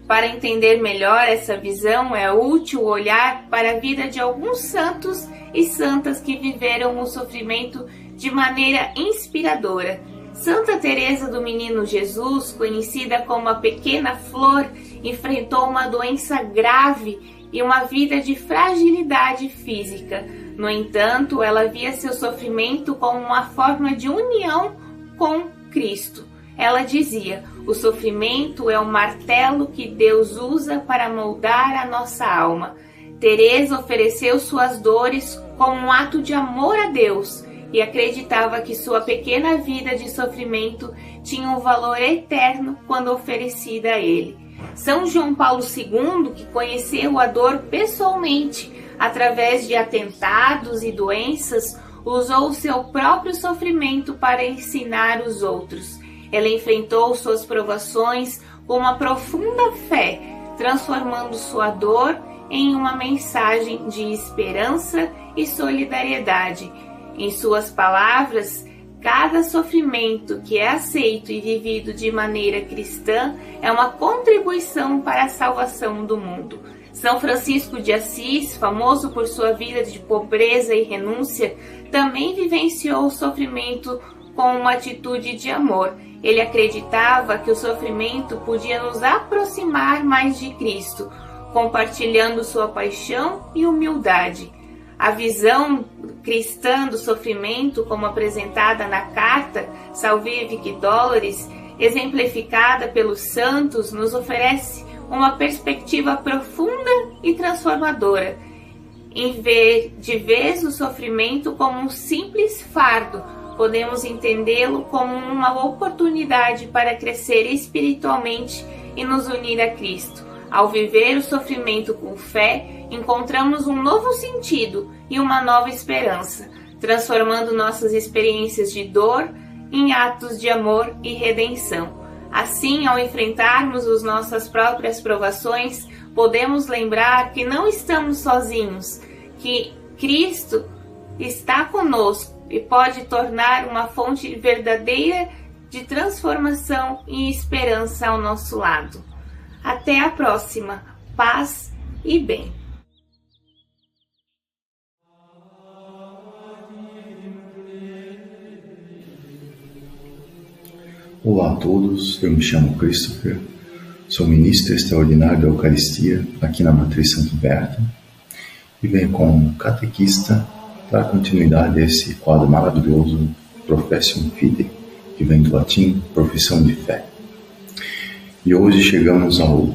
S3: Para entender melhor essa visão, é útil olhar para a vida de alguns santos e santas que viveram o sofrimento de maneira inspiradora. Santa Teresa do Menino Jesus, conhecida como a Pequena Flor, enfrentou uma doença grave e uma vida de fragilidade física. No entanto, ela via seu sofrimento como uma forma de união com Cristo. Ela dizia: o sofrimento é o martelo que Deus usa para moldar a nossa alma. Teresa ofereceu suas dores como um ato de amor a Deus e acreditava que sua pequena vida de sofrimento tinha um valor eterno quando oferecida a Ele. São João Paulo II, que conheceu a dor pessoalmente através de atentados e doenças, usou o seu próprio sofrimento para ensinar os outros. Ela enfrentou suas provações com uma profunda fé, transformando sua dor em uma mensagem de esperança e solidariedade. Em suas palavras, cada sofrimento que é aceito e vivido de maneira cristã é uma contribuição para a salvação do mundo. São Francisco de Assis, famoso por sua vida de pobreza e renúncia, também vivenciou o sofrimento com uma atitude de amor. Ele acreditava que o sofrimento podia nos aproximar mais de Cristo, compartilhando sua paixão e humildade. A visão cristã do sofrimento, como apresentada na carta Salvific Doloris, exemplificada pelos santos, nos oferece uma perspectiva profunda e transformadora. Em vez de ver o sofrimento como um simples fardo, podemos entendê-lo como uma oportunidade para crescer espiritualmente e nos unir a Cristo. Ao viver o sofrimento com fé, encontramos um novo sentido e uma nova esperança, transformando nossas experiências de dor em atos de amor e redenção. Assim, ao enfrentarmos as nossas próprias provações, podemos lembrar que não estamos sozinhos, que Cristo está conosco e pode tornar uma fonte verdadeira de transformação e esperança ao nosso lado. Até a próxima. Paz e bem.
S4: Olá a todos, eu me chamo Christopher, sou ministro extraordinário da Eucaristia aqui na Matriz Santo Berta e venho como catequista dar continuidade a esse quadro maravilhoso Professium Fidei, que vem do latim profissão de fé. E hoje chegamos ao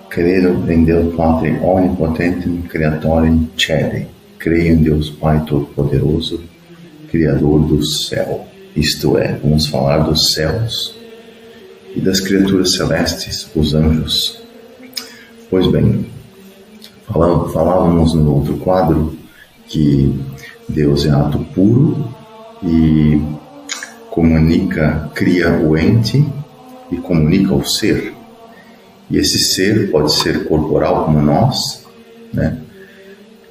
S4: Credo in Deo Pater Omnipotentem Creatorem Caelum. Creio em Deus Pai Todo-Poderoso, Criador do céu. Isto é, vamos falar dos céus e das criaturas celestes, os anjos. Pois bem, falávamos no outro quadro que Deus é ato puro e cria o ente e comunica o ser. E esse ser pode ser corporal como nós, né?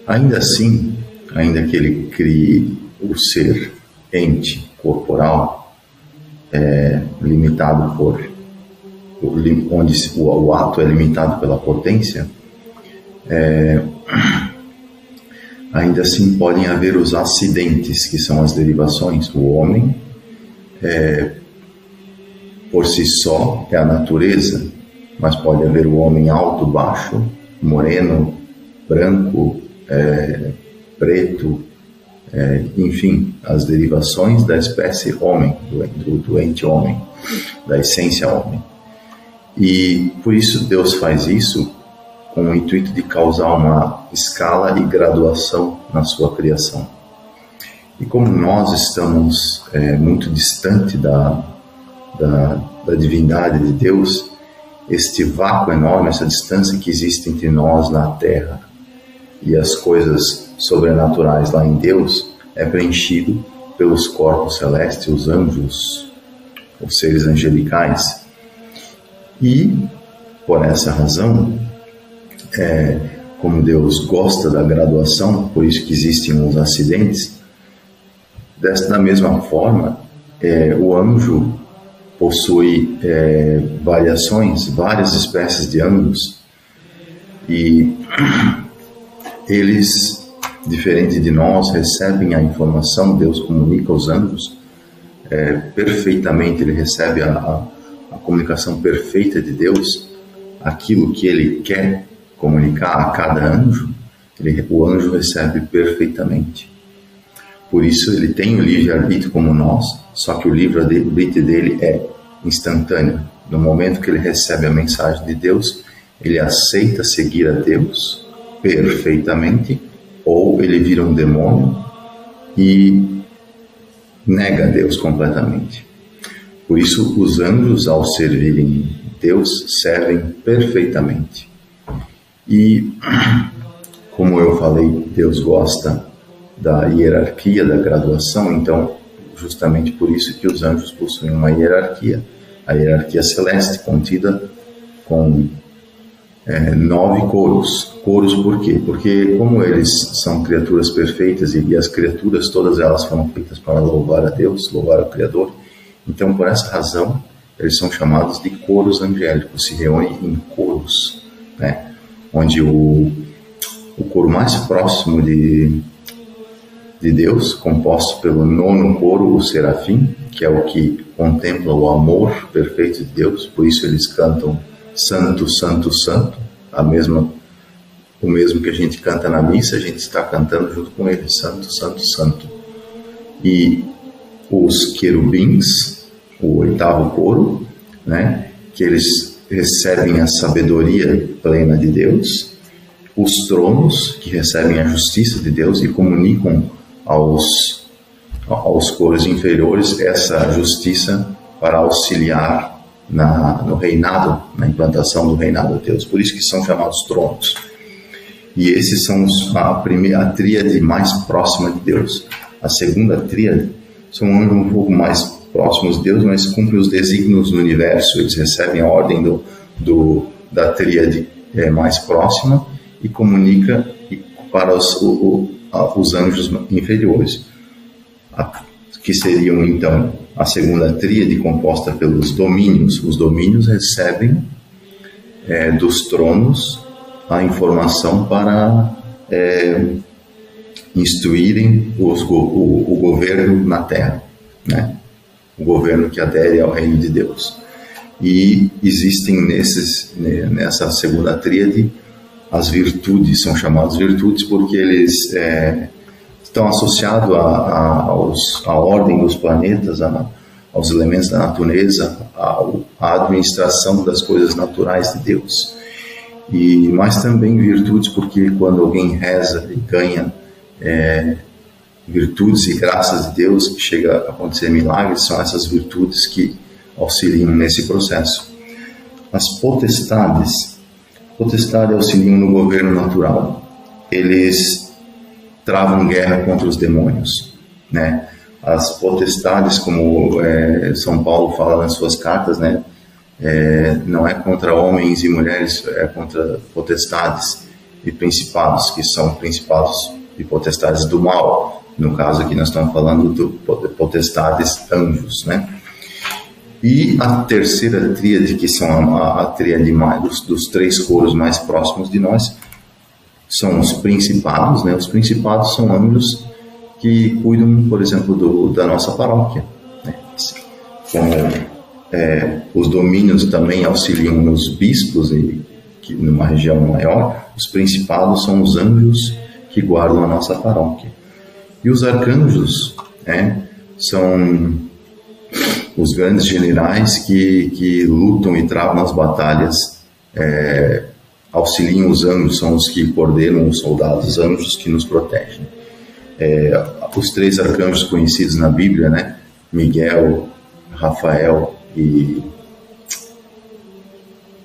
S4: Ainda assim, ainda que ele crie o ser ente corporal, limitado onde o ato é limitado pela potência, ainda assim podem haver os acidentes, que são as derivações. O homem, por si só, é a natureza, mas pode haver o homem alto, baixo, moreno, branco, preto, enfim, as derivações da espécie homem, do ente homem, da essência homem. E por isso Deus faz isso com o intuito de causar uma escala e graduação na sua criação. E como nós estamos muito distante da divindade de Deus, este vácuo enorme, essa distância que existe entre nós na Terra e as coisas sobrenaturais lá em Deus, é preenchido pelos corpos celestes, os anjos, os seres angelicais. E, por essa razão, como Deus gosta da graduação, por isso que existem os acidentes, da mesma forma, o anjo possui variações, várias espécies de anjos, e eles, diferente de nós, recebem a informação. Deus comunica aos anjos perfeitamente, ele recebe a comunicação perfeita de Deus, aquilo que ele quer comunicar a cada anjo, o anjo recebe perfeitamente. Por isso ele tem o livre-arbítrio como nós, só que o livre-arbítrio dele é instantâneo. No momento que ele recebe a mensagem de Deus, ele aceita seguir a Deus perfeitamente, ou ele vira um demônio e nega a Deus completamente. Por isso os anjos, ao servirem Deus, servem perfeitamente. E, como eu falei, Deus gosta da hierarquia, da graduação, então justamente por isso que os anjos possuem uma hierarquia, a hierarquia celeste, contida com 9 coros. Coros por quê? Porque como eles são criaturas perfeitas e as criaturas todas elas foram feitas para louvar a Deus, louvar o Criador, então por essa razão eles são chamados de coros angélicos, se reúnem em coros, né? Onde o coro mais próximo de Deus, composto pelo 9º coro, o serafim, que é o que contempla o amor perfeito de Deus, por isso eles cantam Santo, Santo, Santo, o mesmo que a gente canta na missa, a gente está cantando junto com eles, Santo, Santo, Santo. E os querubins, o 8º coro, né, que eles recebem a sabedoria plena de Deus, os tronos, que recebem a justiça de Deus e comunicam aos coros inferiores essa justiça para auxiliar no reinado, na implantação do reinado de Deus. Por isso que são chamados tronos. E esses são a tríade mais próxima de Deus. A segunda tríade são um pouco mais próximos de Deus, mas cumprem os desígnios no universo. Eles recebem a ordem da tríade mais próxima e comunica para os anjos inferiores, que seriam então a segunda tríade composta pelos domínios. Os domínios recebem dos tronos a informação para instruírem o governo na Terra, né? O governo que adere ao reino de Deus. E existem nessa segunda tríade as virtudes, são chamadas virtudes porque eles estão associados à ordem dos planetas, aos elementos da natureza, à administração das coisas naturais de Deus. Mas também virtudes porque quando alguém reza e ganha virtudes e graças de Deus, que chega a acontecer milagres, são essas virtudes que auxiliam nesse processo. As potestades auxiliam no governo natural. Eles travam guerra contra os demônios, né? As potestades, como São Paulo fala nas suas cartas, né? Não é contra homens e mulheres, é contra potestades e principados, que são principados e potestades do mal. No caso aqui nós estamos falando de potestades anjos, né? E a terceira tríade, que são a tríade dos 3 coros mais próximos de nós, são os principados, né? Os principados são anjos que cuidam, por exemplo, da nossa paróquia, né? Como os domínios também auxiliam nos bispos, que numa região maior, os principados são os anjos que guardam a nossa paróquia. E os arcanjos, são os grandes generais que lutam e travam as batalhas, auxiliam os anjos, são os que coordenam os soldados anjos que nos protegem. Os 3 arcanjos conhecidos na Bíblia, né? Miguel, Rafael e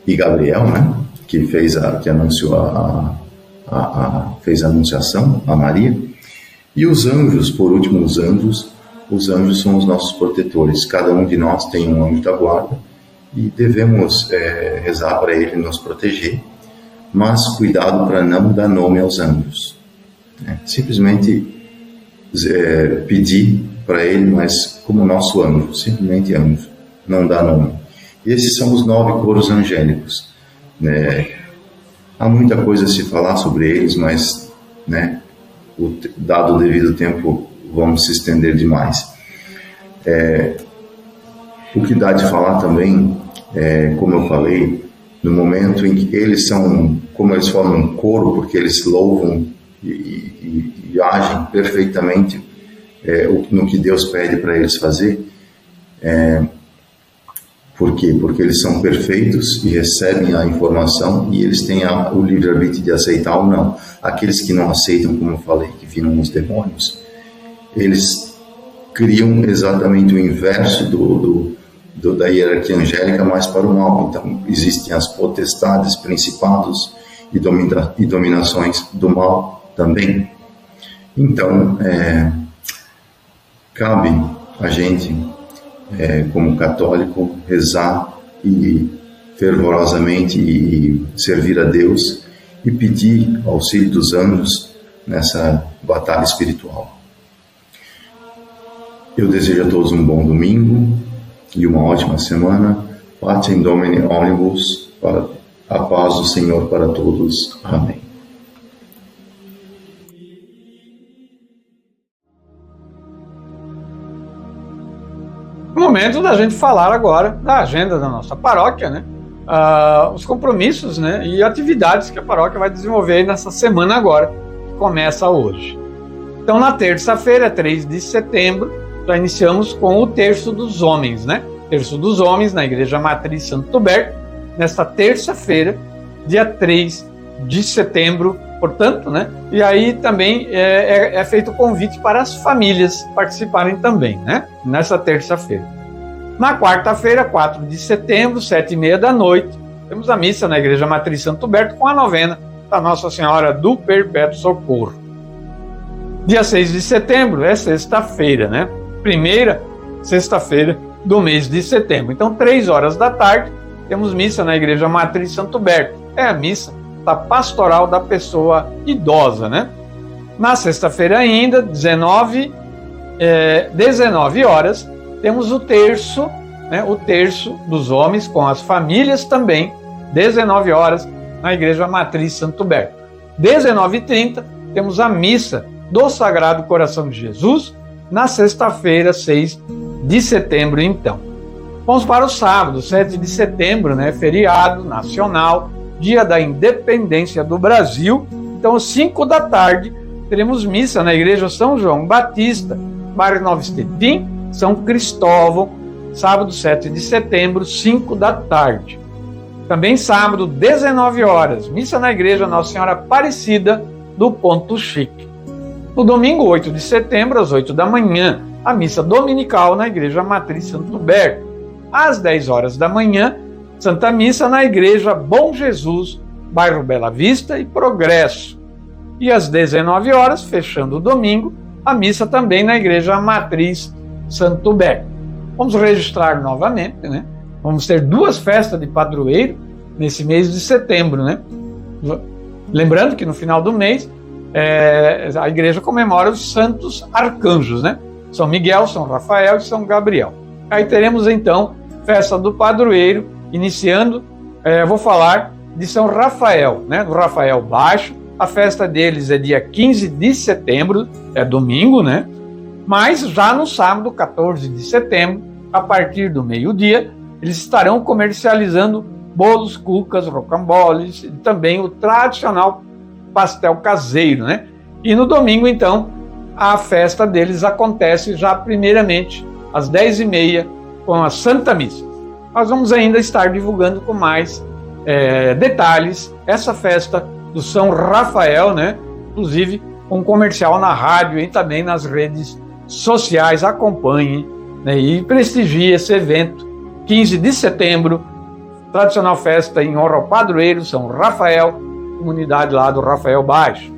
S4: Gabriel, né? Que anunciou fez a anunciação a Maria. E os anjos, por último, os anjos são os nossos protetores. Cada um de nós tem um anjo da guarda e devemos rezar para ele nos proteger, mas cuidado para não dar nome aos anjos, né? Simplesmente pedir para ele, mas como nosso anjo, simplesmente anjo, não dá nome. E esses são os 9 coros angélicos, né? Há muita coisa a se falar sobre eles, mas, né, dado o devido tempo, vamos se estender demais. O que dá de falar também, como eu falei, no momento em que eles são, como eles formam um coro, porque eles louvam e agem perfeitamente no que Deus pede para eles fazer. Por quê? Porque eles são perfeitos e recebem a informação e eles têm o livre-arbítrio de aceitar ou não. Aqueles que não aceitam, como eu falei, que viram os demônios, eles criam exatamente o inverso da hierarquia angélica, mais para o mal. Então, existem as potestades, principados e dominações do mal também. Então, cabe a gente, como católico, rezar e fervorosamente e servir a Deus e pedir auxílio dos anjos nessa batalha espiritual. Eu desejo a todos um bom domingo e uma ótima semana. Patem Domini Omnibus, para a paz do Senhor para todos. Amém.
S1: Momento da gente falar agora da agenda da nossa paróquia, né? Os compromissos, né? E atividades que a paróquia vai desenvolver nessa semana agora, que começa hoje. Então, na terça-feira, 3 de setembro, já iniciamos com o Terço dos Homens, né? Terço dos Homens na Igreja Matriz Santo Huberto, nesta terça-feira, dia 3 de setembro, portanto, né? E aí também é feito o convite para as famílias participarem também, né? Nessa terça-feira. Na quarta-feira, 4 de setembro, 7h30 da noite, temos a missa na Igreja Matriz Santo Huberto com a novena da Nossa Senhora do Perpétuo Socorro. Dia 6 de setembro é sexta-feira, né? Primeira sexta-feira do mês de setembro. Então, 3 horas da tarde, temos missa na Igreja Matriz Santo Huberto. É a missa da pastoral da pessoa idosa, né? Na sexta-feira ainda, 19 horas, temos o terço, né? O terço dos homens com as famílias também, 19 horas, na Igreja Matriz Santo Huberto. 19h30, temos a missa do Sagrado Coração de Jesus, na sexta-feira, 6 de setembro, então. Vamos para o sábado, 7 de setembro, né? Feriado nacional, Dia da Independência do Brasil. Então, às 5 da tarde, teremos missa na Igreja São João Batista, bairro Nova Estetim, São Cristóvão, sábado, 7 de setembro, 5 da tarde. Também sábado, 19 horas, missa na Igreja Nossa Senhora Aparecida do Ponto Chique. No domingo, 8 de setembro, às 8 da manhã, a missa dominical na Igreja Matriz Santo Huberto. Às 10 horas da manhã, Santa Missa na Igreja Bom Jesus, bairro Bela Vista e Progresso. E às 19 horas, fechando o domingo, a missa também na Igreja Matriz Santo Huberto. Vamos registrar novamente, né? Vamos ter 2 festas de padroeiro nesse mês de setembro, né? Lembrando que no final do mês, a igreja comemora os santos arcanjos, né? São Miguel, São Rafael e São Gabriel. Aí teremos então festa do padroeiro, iniciando, vou falar de São Rafael, né? Do Rafael Baixo. A festa deles é dia 15 de setembro, é domingo, né? Mas já no sábado, 14 de setembro, a partir do meio-dia, eles estarão comercializando bolos, cucas, rocamboles e também o tradicional pastel caseiro, né? E no domingo, então, a festa deles acontece já primeiramente às 10h30 com a Santa Missa. Nós vamos ainda estar divulgando com mais detalhes essa festa do São Rafael, né? Inclusive um comercial na rádio e também nas redes sociais. Acompanhem, né? E prestigie esse evento, 15 de setembro, tradicional festa em honra ao padroeiro São Rafael, comunidade lá do Rafael Baixo.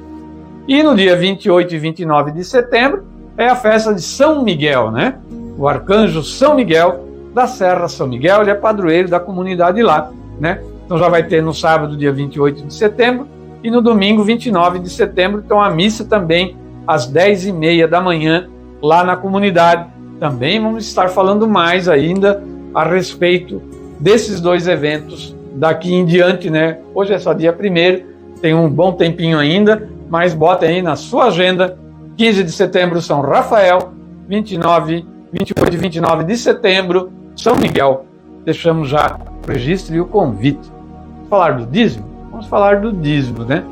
S1: E no dia 28 e 29 de setembro é a festa de São Miguel, né? O arcanjo São Miguel da Serra São Miguel, ele é padroeiro da comunidade lá, né? Então já vai ter no sábado, dia 28 de setembro, e no domingo, 29 de setembro, então a missa também às 10h30 da manhã, lá na comunidade. Também vamos estar falando mais ainda a respeito desses 2 eventos daqui em diante, né? Hoje é só dia 1º, tem um bom tempinho ainda, mas botem aí na sua agenda, 15 de setembro, São Rafael, 28 e 29 de setembro, São Miguel. Deixamos já o registro e o convite. Vamos falar do dízimo? Vamos falar do dízimo, né?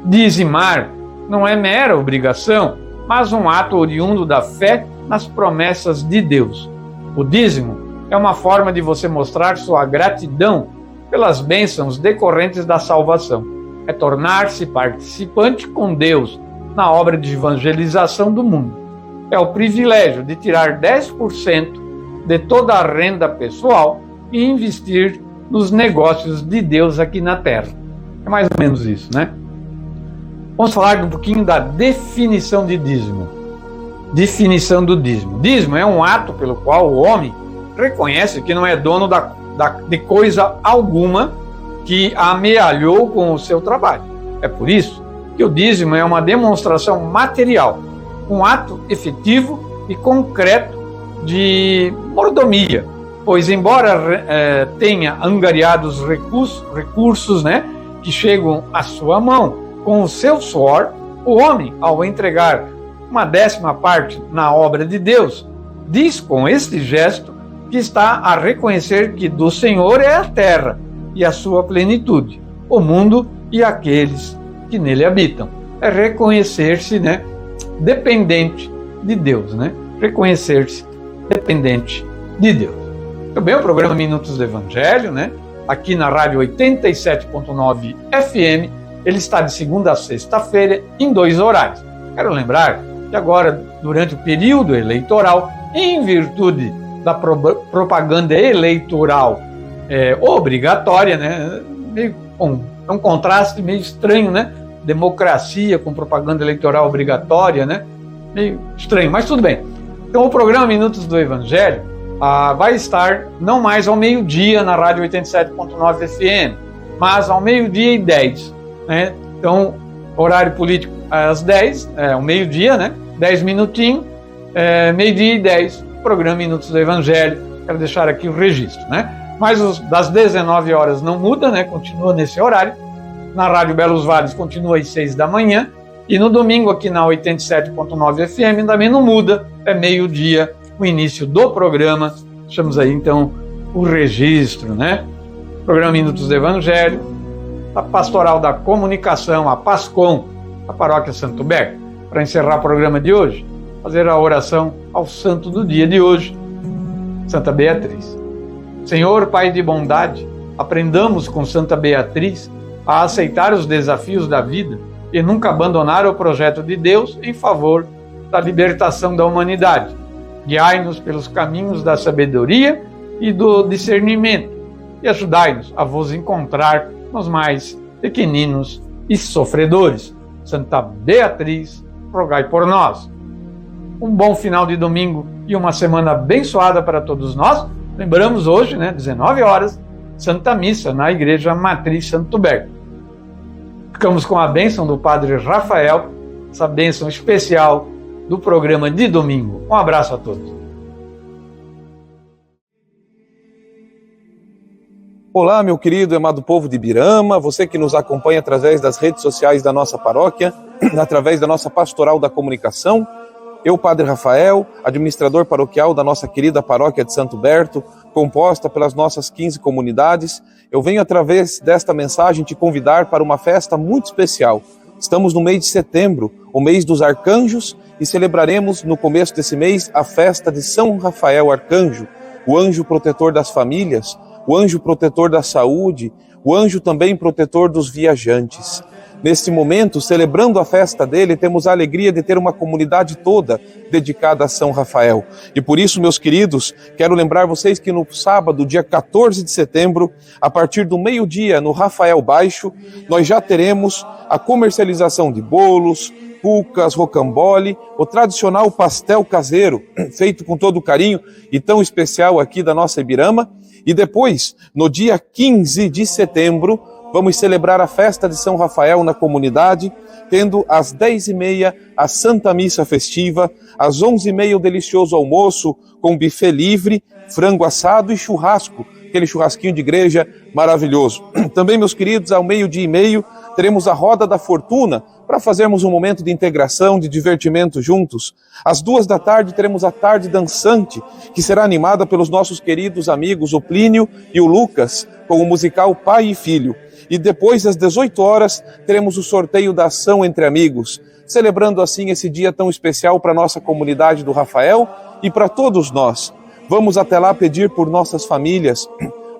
S1: Dizimar não é mera obrigação, mas um ato oriundo da fé nas promessas de Deus. O dízimo é uma forma de você mostrar sua gratidão pelas bênçãos decorrentes da salvação. É tornar-se participante com Deus na obra de evangelização do mundo. É o privilégio de tirar 10% de toda a renda pessoal e investir nos negócios de Deus aqui na Terra. É mais ou menos isso, né? Vamos falar um pouquinho da definição de dízimo. Definição do dízimo. Dízimo é um ato pelo qual o homem reconhece que não é dono de coisa alguma que amealhou com o seu trabalho. É por isso que o dízimo é uma demonstração material, um ato efetivo e concreto de mordomia, pois embora tenha angariado os recursos, né, que chegam à sua mão com o seu suor, o homem, ao entregar uma 10ª parte na obra de Deus, diz com este gesto que está a reconhecer que do Senhor é a terra e a sua plenitude, o mundo e aqueles que nele habitam. É reconhecer-se, né, dependente de Deus, né? Reconhecer-se dependente de Deus. Também o programa Minutos do Evangelho, né? Aqui na rádio 87.9 FM, ele está de segunda a sexta-feira em 2 horários. Quero lembrar que agora, durante o período eleitoral, em virtude da propaganda eleitoral obrigatória, né? É um contraste meio estranho, né? Democracia com propaganda eleitoral obrigatória, né? Meio estranho, mas tudo bem. Então o programa Minutos do Evangelho vai estar não mais ao meio-dia na rádio 87.9 FM, mas ao 12:10, né? Então, horário político às 10, ao meio-dia, né? 10 minutinhos, 12:10, programa Minutos do Evangelho. Quero deixar aqui o registro, né? Mas das 19 horas não muda, né? Continua nesse horário. Na Rádio Belos Vales continua às 6 da manhã. E no domingo aqui na 87.9 FM também não muda, é meio-dia, o início do programa. Deixamos aí então o registro, né? Programa Minutos do Evangelho, a Pastoral da Comunicação, a PASCOM, a Paróquia Santo Berto. Para encerrar o programa de hoje, fazer a oração ao santo do dia de hoje, Santa Beatriz. Senhor, Pai de bondade, aprendamos com Santa Beatriz a aceitar os desafios da vida e nunca abandonar o projeto de Deus em favor da libertação da humanidade. Guiai-nos pelos caminhos da sabedoria e do discernimento e ajudai-nos a vos encontrar nos mais pequeninos e sofredores. Santa Beatriz, rogai por nós. Um bom final de domingo e uma semana abençoada para todos nós. Lembramos hoje, 19 horas, Santa Missa na Igreja Matriz Santo Berto. Ficamos com a bênção do Padre Rafael, essa bênção especial do programa de domingo. Um abraço a todos.
S5: Olá, meu querido e amado povo de Ibirama, você que nos acompanha através das redes sociais da nossa paróquia, através da nossa Pastoral da Comunicação. Eu, Padre Rafael, administrador paroquial da nossa querida paróquia de Santo Berto, composta pelas nossas 15 comunidades, eu venho através desta mensagem te convidar para uma festa muito especial. Estamos no mês de setembro, o mês dos arcanjos, e celebraremos no começo desse mês a festa de São Rafael Arcanjo, o anjo protetor das famílias, o anjo protetor da saúde, o anjo também protetor dos viajantes. Neste momento, celebrando a festa dele, temos a alegria de ter uma comunidade toda dedicada a São Rafael. E por isso, meus queridos, quero lembrar vocês que no sábado, dia 14 de setembro, a partir do meio-dia, no Rafael Baixo, nós já teremos a comercialização de bolos, cucas, rocambole, o tradicional pastel caseiro, feito com todo carinho e tão especial aqui da nossa Ibirama. E depois, no dia 15 de setembro, vamos celebrar a festa de São Rafael na comunidade, tendo às 10h30 a Santa Missa festiva, às 11h30 o delicioso almoço com buffet livre, frango assado e churrasco, aquele churrasquinho de igreja maravilhoso. Também, meus queridos, ao 12h30 teremos a Roda da Fortuna, para fazermos um momento de integração, de divertimento juntos. Às 14h teremos a Tarde Dançante, que será animada pelos nossos queridos amigos, o Plínio e o Lucas, com o musical Pai e Filho. E depois, às 18h, teremos o sorteio da ação entre amigos, celebrando assim esse dia tão especial para a nossa comunidade do Rafael e para todos nós. Vamos até lá pedir por nossas famílias,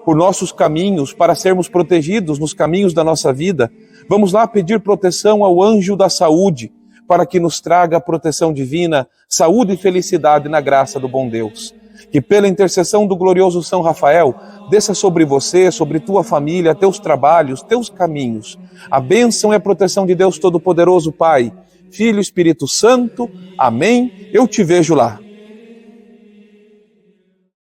S5: por nossos caminhos, para sermos protegidos nos caminhos da nossa vida. Vamos lá pedir proteção ao anjo da saúde, para que nos traga a proteção divina, saúde e felicidade na graça do bom Deus. Que pela intercessão do glorioso São Rafael, desça sobre você, sobre tua família, teus trabalhos, teus caminhos. A bênção e a proteção de Deus Todo-Poderoso, Pai, Filho e Espírito Santo. Amém. Eu te vejo lá.